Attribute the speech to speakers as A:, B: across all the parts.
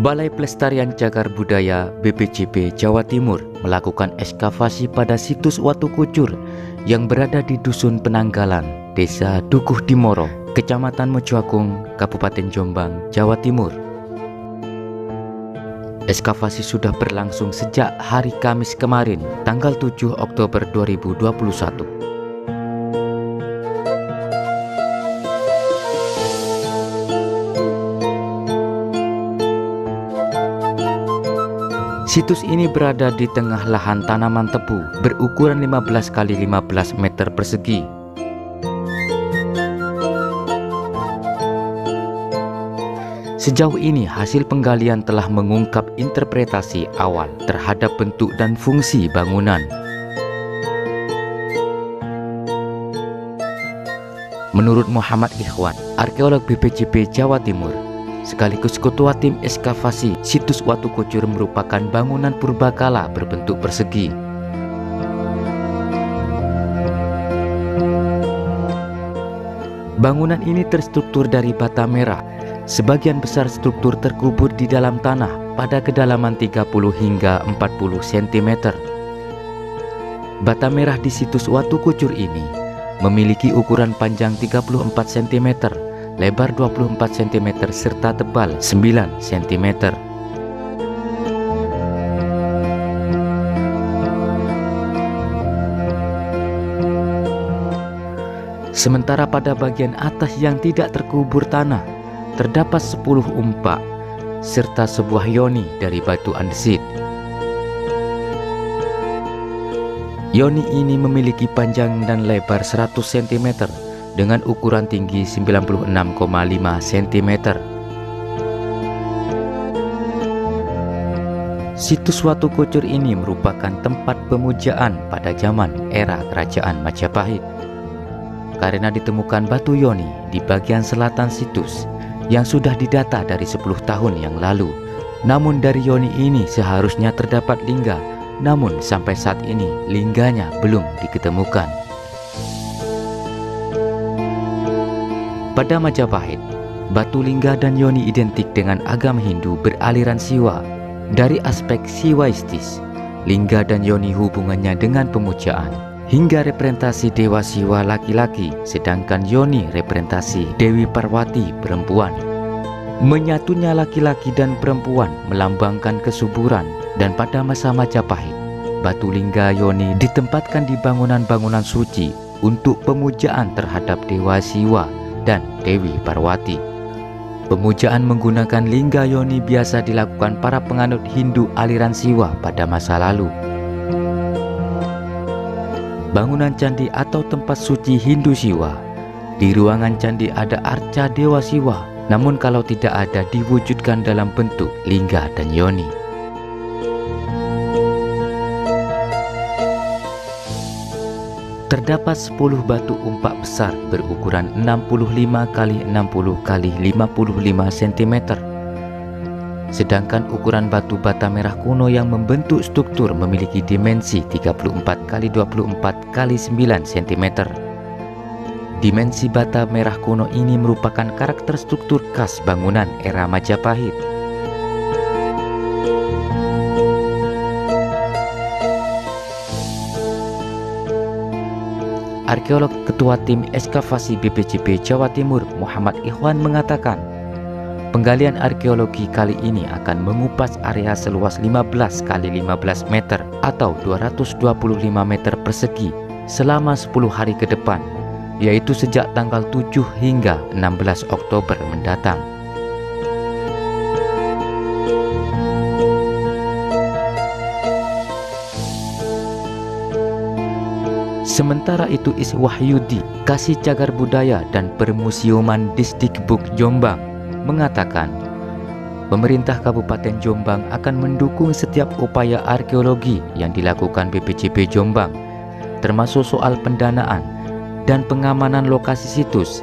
A: Balai Pelestarian Cagar Budaya BPCB Jawa Timur melakukan ekskavasi pada situs Watu Kucur yang berada di Dusun Penanggalan, Desa Dukuh Dimoro, Kecamatan Mojoagung, Kabupaten Jombang, Jawa Timur. Ekskavasi sudah berlangsung sejak hari Kamis kemarin, tanggal 7 Oktober 2021. Situs ini berada di tengah lahan tanaman tebu berukuran 15 x 15 meter persegi. Sejauh ini hasil penggalian telah mengungkap interpretasi awal terhadap bentuk dan fungsi bangunan. Menurut Muhammad Ikhwan, arkeolog BPCB Jawa Timur, sekaligus ketua tim ekskavasi, situs Watu Kucur merupakan bangunan purbakala berbentuk persegi. Bangunan ini terstruktur dari bata merah. Sebagian besar struktur terkubur di dalam tanah pada kedalaman 30 hingga 40 cm. Bata merah di situs Watu Kucur ini memiliki ukuran panjang 34 cm, lebar 24 cm serta tebal 9 cm. Sementara pada bagian atas yang tidak terkubur tanah, terdapat 10 umpak serta sebuah yoni dari batu andesit. Yoni ini memiliki panjang dan lebar 100 cm dengan ukuran tinggi 96,5 cm. Situs Watu Kucur ini merupakan tempat pemujaan pada zaman era Kerajaan Majapahit. Karena ditemukan batu yoni di bagian selatan situs yang sudah didata dari 10 tahun yang lalu. Namun dari yoni ini seharusnya terdapat lingga, namun sampai saat ini lingganya belum diketemukan. Pada Majapahit, batu lingga dan yoni identik dengan agama Hindu beraliran Siwa. Dari aspek siwaistis, lingga dan yoni hubungannya dengan pemujaan, hingga representasi Dewa Siwa laki-laki, sedangkan yoni representasi Dewi Parwati perempuan. Menyatunya laki-laki dan perempuan melambangkan kesuburan, dan pada masa Majapahit, batu lingga yoni ditempatkan di bangunan-bangunan suci untuk pemujaan terhadap Dewa Siwa dan Dewi Parwati. Pemujaan menggunakan lingga yoni biasa dilakukan para penganut Hindu aliran Siwa pada masa lalu. Bangunan candi atau tempat suci Hindu Siwa. Di ruangan candi ada arca Dewa Siwa, namun kalau tidak ada diwujudkan dalam bentuk lingga dan yoni. Terdapat 10 batu umpak besar berukuran 65 x 60 x 55 cm. Sedangkan ukuran batu bata merah kuno yang membentuk struktur memiliki dimensi 34 x 24 x 9 cm. Dimensi bata merah kuno ini merupakan karakter struktur khas bangunan era Majapahit. Arkeolog Ketua Tim Ekskavasi BPCB Jawa Timur Muhammad Ikhwan mengatakan, penggalian arkeologi kali ini akan mengupas area seluas 15 x 15 meter atau 225 meter persegi selama 10 hari ke depan, yaitu sejak tanggal 7 hingga 16 Oktober mendatang. Sementara itu Iswahyudi, Kasih Cagar Budaya dan Permusiuman Disdikbud Jombang mengatakan, pemerintah Kabupaten Jombang akan mendukung setiap upaya arkeologi yang dilakukan BPCB Jombang, termasuk soal pendanaan dan pengamanan lokasi situs,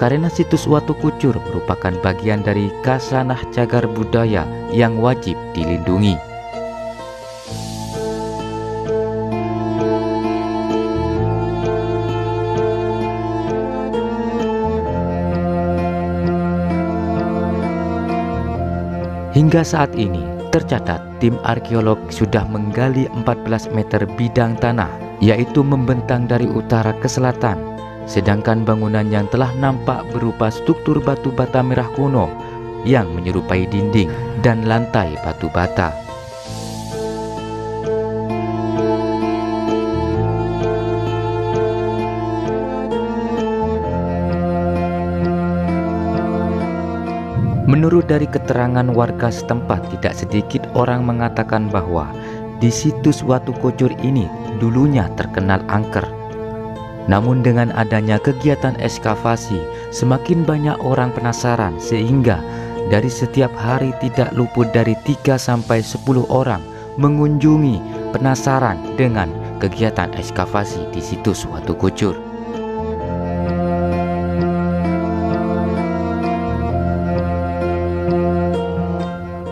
A: karena situs Watu Kucur merupakan bagian dari Khasanah Cagar Budaya yang wajib dilindungi. Hingga saat ini, tercatat tim arkeolog sudah menggali 14 meter bidang tanah, yaitu membentang dari utara ke selatan, sedangkan bangunan yang telah nampak berupa struktur batu bata merah kuno yang menyerupai dinding dan lantai batu bata. Menurut dari keterangan warga setempat, tidak sedikit orang mengatakan bahwa di situs Watu Kucur ini dulunya terkenal angker. Namun dengan adanya kegiatan ekskavasi, semakin banyak orang penasaran sehingga dari setiap hari tidak luput dari 3-10 orang mengunjungi penasaran dengan kegiatan ekskavasi di situs Watu Kucur.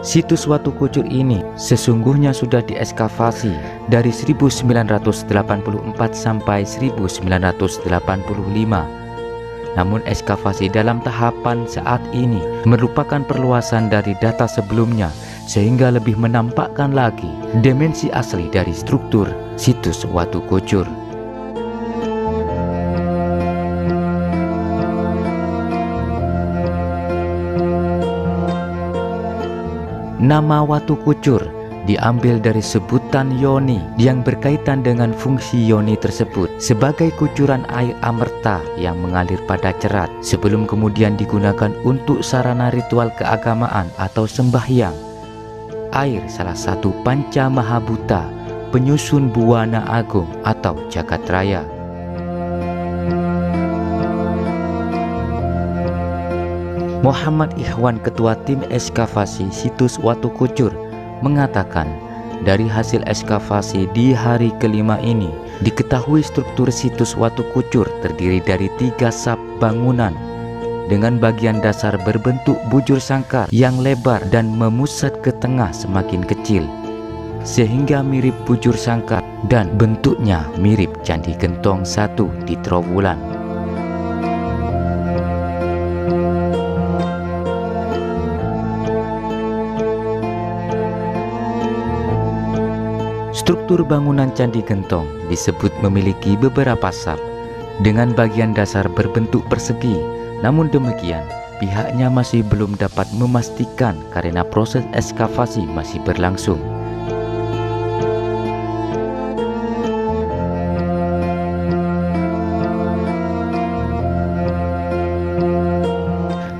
A: Situs Watu Kucur ini sesungguhnya sudah diekskavasi dari 1984 sampai 1985. Namun ekskavasi dalam tahapan saat ini merupakan perluasan dari data sebelumnya sehingga lebih menampakkan lagi dimensi asli dari struktur situs Watu Kucur. Nama Watu Kucur diambil dari sebutan yoni yang berkaitan dengan fungsi yoni tersebut sebagai kucuran air amerta yang mengalir pada cerat sebelum kemudian digunakan untuk sarana ritual keagamaan atau sembahyang. Air salah satu panca mahabhuta, penyusun buana agung atau jagat raya. Muhammad Ikhwan, ketua tim ekskavasi situs Watu Kucur, mengatakan dari hasil ekskavasi di hari kelima ini diketahui struktur situs Watu Kucur terdiri dari 3 sub bangunan dengan bagian dasar berbentuk bujur sangkar yang lebar dan memusat ke tengah semakin kecil sehingga mirip bujur sangkar dan bentuknya mirip Candi Gentong 1 di Trowulan. Struktur bangunan Candi Gentong disebut memiliki beberapa sub dengan bagian dasar berbentuk persegi. Namun demikian, pihaknya masih belum dapat memastikan karena proses ekskavasi masih berlangsung.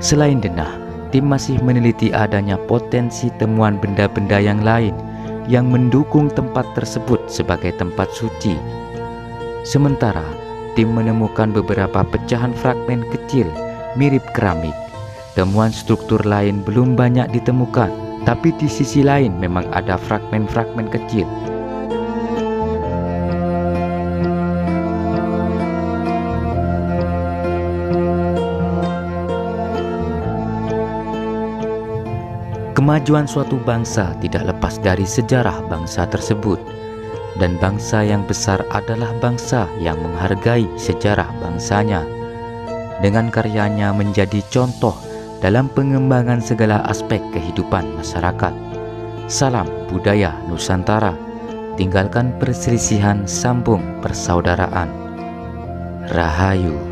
A: Selain denah, tim masih meneliti adanya potensi temuan benda-benda yang lain yang mendukung tempat tersebut sebagai tempat suci. Sementara, tim menemukan beberapa pecahan fragmen kecil mirip keramik. Temuan struktur lain belum banyak ditemukan, tapi di sisi lain memang ada fragmen-fragmen kecil. Kemajuan suatu bangsa tidak lepas dari sejarah bangsa tersebut, dan bangsa yang besar adalah bangsa yang menghargai sejarah bangsanya. Dengan karyanya menjadi contoh dalam pengembangan segala aspek kehidupan masyarakat. Salam budaya Nusantara, tinggalkan perselisihan, sambung persaudaraan. Rahayu.